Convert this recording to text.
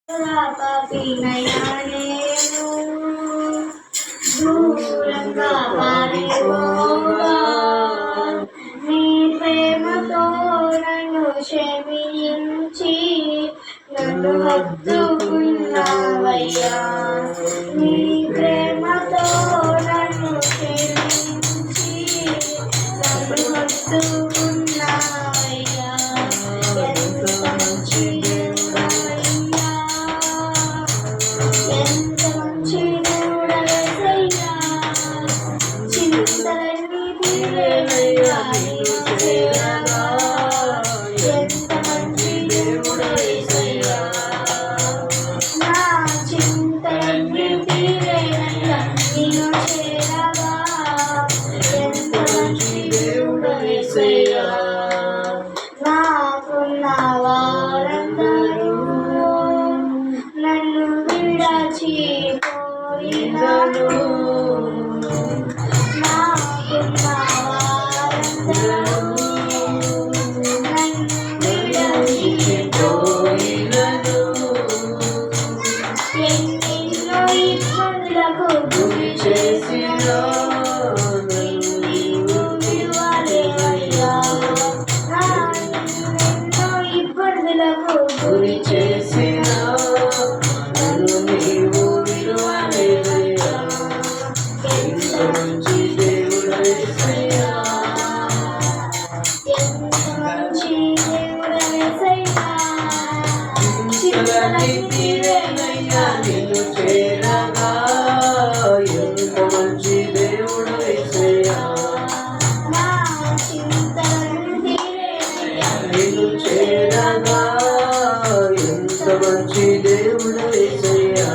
పాపినైనా నేను దూరంగా పారిపోగా నీ ప్రేమతో నన్ను క్షమించి నన్ను హత్తుకున్నావయ్యా. నీ ప్రేమతో నన్ను క్షమించి నన్ను హత్తుకున్నావయ్యా. ఎంత మంచి దేవుడవయ్యా, ఎంత మంచి దేవుడవేసయ్యా. చింతలన్నీ తీరేనయ్యా నిన్ను చేరగా. ఎంత మంచి దేవుడవేసయ్యా. నా చింతలన్నీ తీరేనయ్యా నిన్ను చేరగా. ఎంత మంచి దేవుడవేసయ్యా. నాకున్న వారందరూ నన్ను విడచిపోయినను. నాకున్న వారందరూ నన్ను విడచిపోయినను. ఎన్నెన్నో ఇబ్బందులకు గురి చేసిన నీవు విడువలేవయ్యా. ఎన్నో ఇబ్బందులకు గురి చేసిన నన్ను నీవు విడువలేవయ్యా. ఎంత మంచి దేవుడవేసయ్యా, ఎంత మంచి దేవుడవేసయ్యా. చింతలన్నీ తీరేనయ్యా నిన్ను చేరగా. ఎంత మంచి దేవుడవేసయ్యా. నా చింతలన్నీ తీరేనయ్యా నిన్ను చేరగా. ఎంత మంచి దేవుడవేసయ్యా.